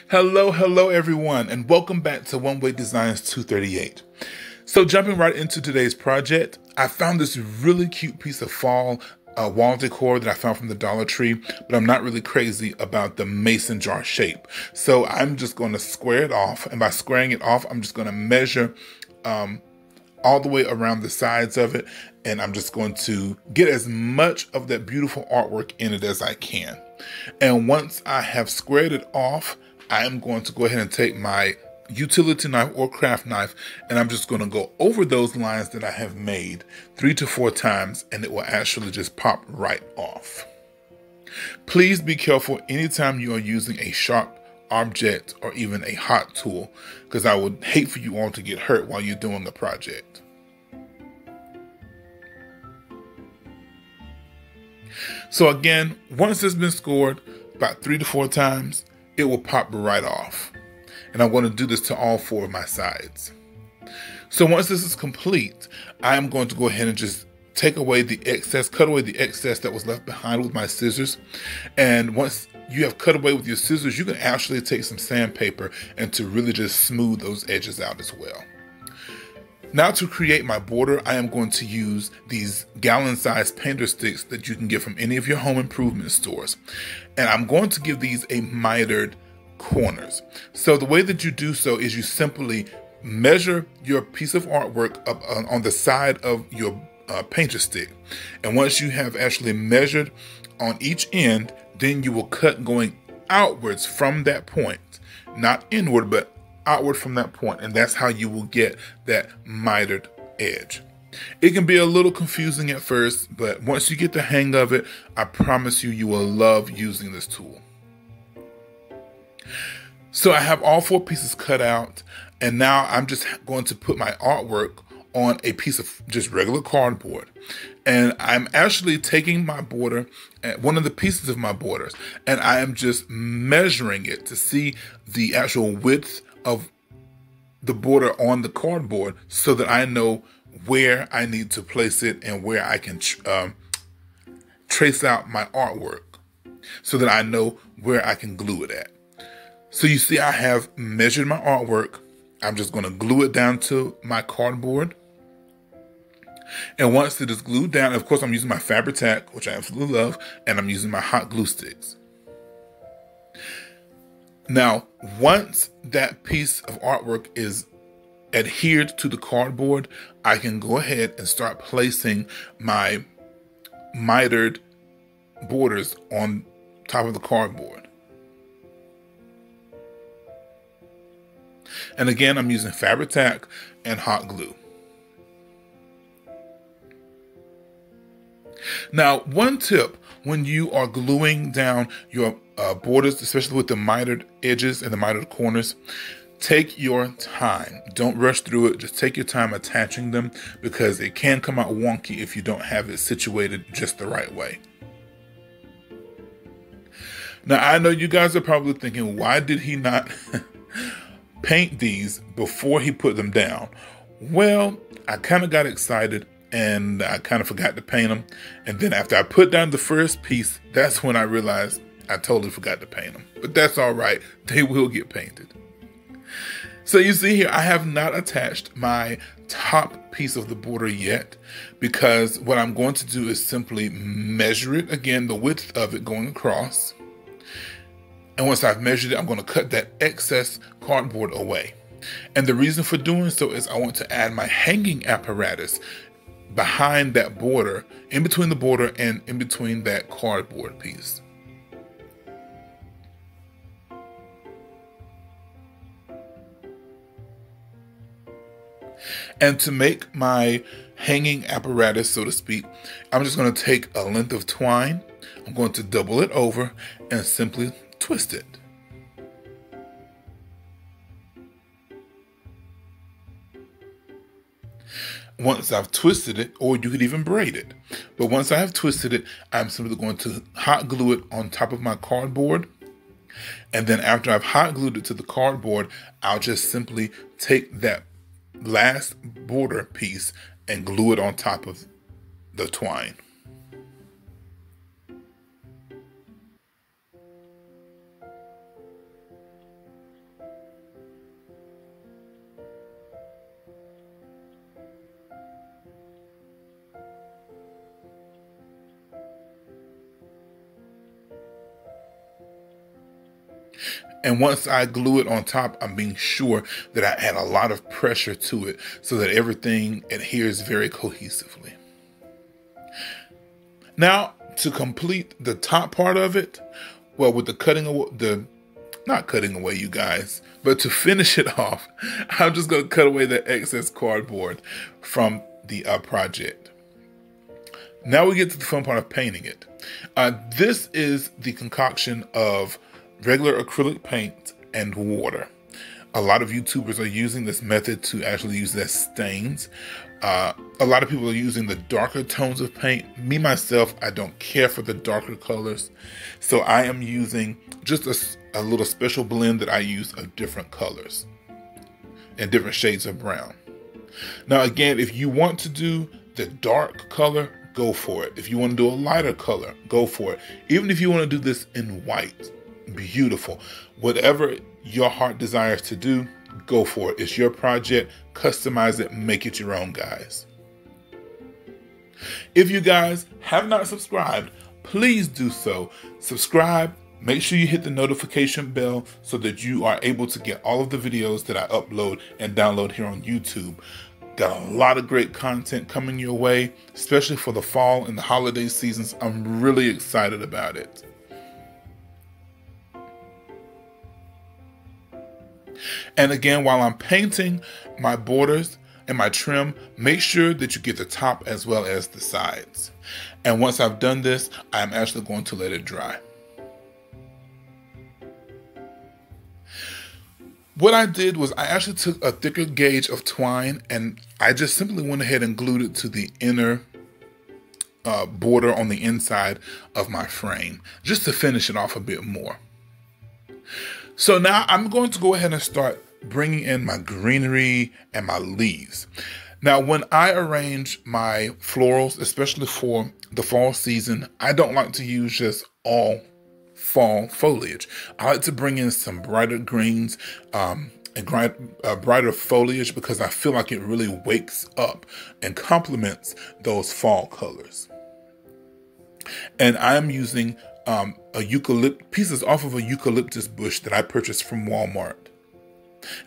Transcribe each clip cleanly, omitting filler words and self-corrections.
Hello everyone, and welcome back to One Way Designs 238. So jumping right into today's project, I found this really cute piece of fall wall decor that I found from the Dollar Tree, but I'm not really crazy about the mason jar shape. So I'm just going to square it off, and by squaring it off, I'm just going to measure all the way around the sides of it, and I'm just going to get as much of that beautiful artwork in it as I can. And once I have squared it off, I am going to go ahead and take my utility knife or craft knife, and I'm just going to go over those lines that I have made 3 to 4 times, and it will actually just pop right off. Please be careful anytime you are using a sharp object or even a hot tool, because I would hate for you all to get hurt while you're doing a project. So again, once it's been scored about 3 to 4 times, it will pop right off. And I'm going to do this to all 4 of my sides. So once this is complete, I'm going to go ahead and just take away the excess, cut away the excess that was left behind with my scissors. And once you have cut away with your scissors, you can actually take some sandpaper and to really just smooth those edges out as well. Now to create my border, I am going to use these gallon-sized painter sticks that you can get from any of your home improvement stores. And I'm going to give these a mitered corners. So the way that you do so is you simply measure your piece of artwork up on the side of your painter stick. And once you have actually measured on each end, then you will cut going outwards from that point. Not inward, but outward from that point, and that's how you will get that mitered edge. It can be a little confusing at first, but once you get the hang of it, I promise you, you will love using this tool. So I have all 4 pieces cut out, and now I'm just going to put my artwork on a piece of just regular cardboard. And I'm actually taking my border, one of the pieces of my borders, and I am just measuring it to see the actual width of the border on the cardboard so that I know where I need to place it and where I can trace out my artwork so that I know where I can glue it at. So you see, I have measured my artwork. I'm just going to glue it down to my cardboard. And once it is glued down, of course, I'm using my Fabri-Tac, which I absolutely love, and I'm using my hot glue sticks. Now, once that piece of artwork is adhered to the cardboard, I can go ahead and start placing my mitered borders on top of the cardboard. And again, I'm using Fabri-Tac and hot glue. Now, one tip when you are gluing down your borders, especially with the mitered edges and the mitered corners, take your time. Don't rush through it. Just take your time attaching them, because it can come out wonky if you don't have it situated just the right way. Now, I know you guys are probably thinking, why did he not paint these before he put them down? Well, I kind of got excited and I kind of forgot to paint them. And then after I put down the first piece, that's when I realized I totally forgot to paint them. But that's all right. They will get painted. So you see here, I have not attached my top piece of the border yet, because what I'm going to do is simply measure it again, the width of it going across. And once I've measured it, I'm going to cut that excess cardboard away. And the reason for doing so is I want to add my hanging apparatus behind that border, in between the border and in between that cardboard piece. And to make my hanging apparatus, so to speak, I'm just going to take a length of twine, I'm going to double it over and simply twist it. Once I've twisted it, or you could even braid it, but once I have twisted it, I'm simply going to hot glue it on top of my cardboard. And then after I've hot glued it to the cardboard, I'll just simply take that last border piece and glue it on top of the twine. And once I glue it on top, I'm being sure that I add a lot of pressure to it so that everything adheres very cohesively. Now, to complete the top part of it, well, with not cutting away, you guys, but to finish it off, I'm just going to cut away the excess cardboard from the project. Now we get to the fun part of painting it. This is the concoction of regular acrylic paint and water. A lot of YouTubers are using this method to actually use it as stains. A lot of people are using the darker tones of paint. Me, myself, I don't care for the darker colors. So I am using just a little special blend that I use of different colors and different shades of brown. Now, again, if you want to do the dark color, go for it. If you want to do a lighter color, go for it. Even if you want to do this in white, beautiful. Whatever your heart desires to do, go for it. It's your project. Customize it. Make it your own, guys. If you guys have not subscribed, please do so. Subscribe. Make sure you hit the notification bell so that you are able to get all of the videos that I upload and download here on YouTube. Got a lot of great content coming your way, especially for the fall and the holiday seasons. I'm really excited about it. And again, while I'm painting my borders and my trim, make sure that you get the top as well as the sides. And once I've done this, I'm actually going to let it dry. What I did was I actually took a thicker gauge of twine and I just simply went ahead and glued it to the inner border on the inside of my frame, just to finish it off a bit more. So now I'm going to go ahead and start bringing in my greenery and my leaves. Now, when I arrange my florals, especially for the fall season, I don't like to use just all fall foliage. I like to bring in some brighter greens and brighter foliage because I feel like it really wakes up and complements those fall colors. And I'm using pieces off of a eucalyptus bush that I purchased from Walmart.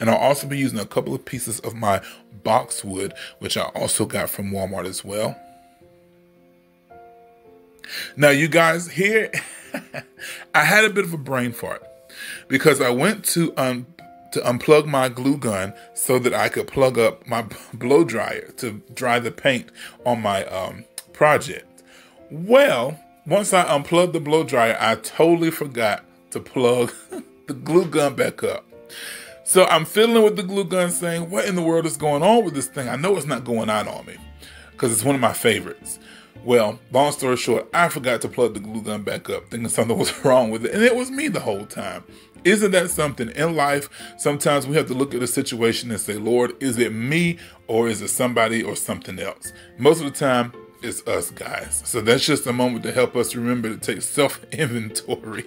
And I'll also be using a couple of pieces of my boxwood, which I also got from Walmart as well. Now, you guys, here I had a bit of a brain fart because I went to unplug my glue gun so that I could plug up my blow dryer to dry the paint on my project. Well, once I unplugged the blow dryer, I totally forgot to plug the glue gun back up. So I'm fiddling with the glue gun saying, what in the world is going on with this thing? I know it's not going out on me because it's one of my favorites. Well, long story short, I forgot to plug the glue gun back up, thinking something was wrong with it. And it was me the whole time. Isn't that something? In life, sometimes we have to look at a situation and say, Lord, is it me or is it somebody or something else? Most of the time, it's us, guys. So that's just a moment to help us remember to take self-inventory.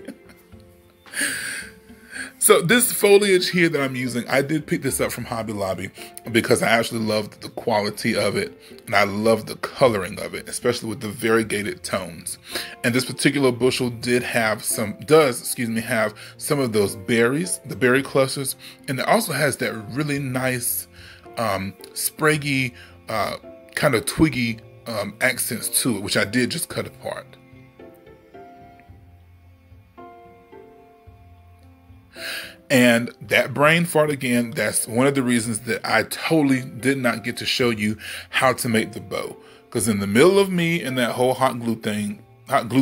So this foliage here that I'm using, I did pick this up from Hobby Lobby because I actually loved the quality of it and I love the coloring of it, especially with the variegated tones. And this particular bushel have some of those berries, the berry clusters, and it also has that really nice spraggy kind of twiggy accents to it, which I did just cut apart. And that brain fart again, that's one of the reasons that I totally did not get to show you how to make the bow. Because in the middle of me and that whole hot glue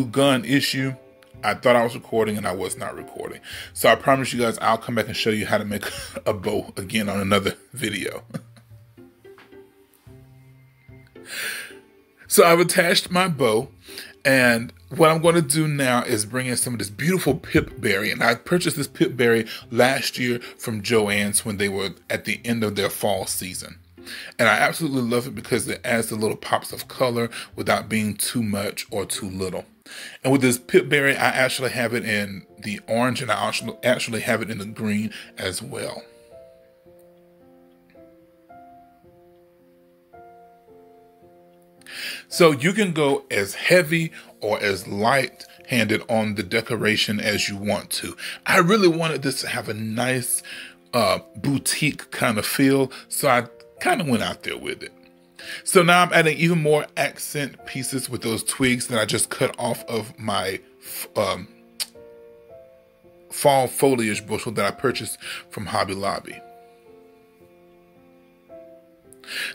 gun issue, I thought I was recording and I was not recording. So I promise you guys, I'll come back and show you how to make a bow again on another video. So I've attached my bow. And what I'm going to do now is bring in some of this beautiful pipberry. And I purchased this pipberry last year from Joann's when they were at the end of their fall season. And I absolutely love it because it adds the little pops of color without being too much or too little. And with this pipberry, I actually have it in the orange and I actually have it in the green as well. So you can go as heavy or as light-handed on the decoration as you want to. I really wanted this to have a nice boutique kind of feel, so I kind of went out there with it. So now I'm adding even more accent pieces with those twigs that I just cut off of my fall foliage bushel that I purchased from Hobby Lobby.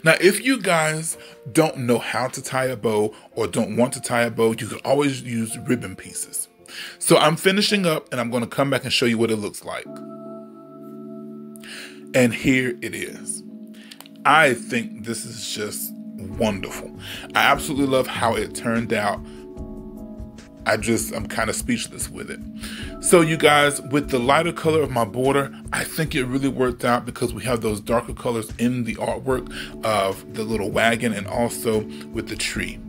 Now, if you guys don't know how to tie a bow or don't want to tie a bow, you can always use ribbon pieces. So I'm finishing up and I'm going to come back and show you what it looks like. And here it is. I think this is just wonderful. I absolutely love how it turned out. I'm kind of speechless with it. So you guys, with the lighter color of my border, I think it really worked out because we have those darker colors in the artwork of the little wagon and also with the tree.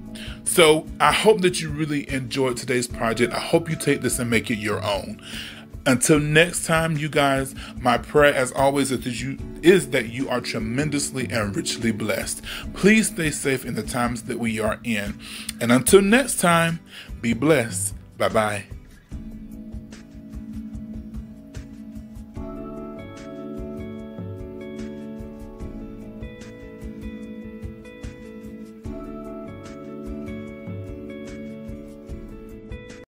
So I hope that you really enjoyed today's project. I hope you take this and make it your own. Until next time, you guys, my prayer as always is that you are tremendously and richly blessed. Please stay safe in the times that we are in. And until next time, be blessed. Bye-bye.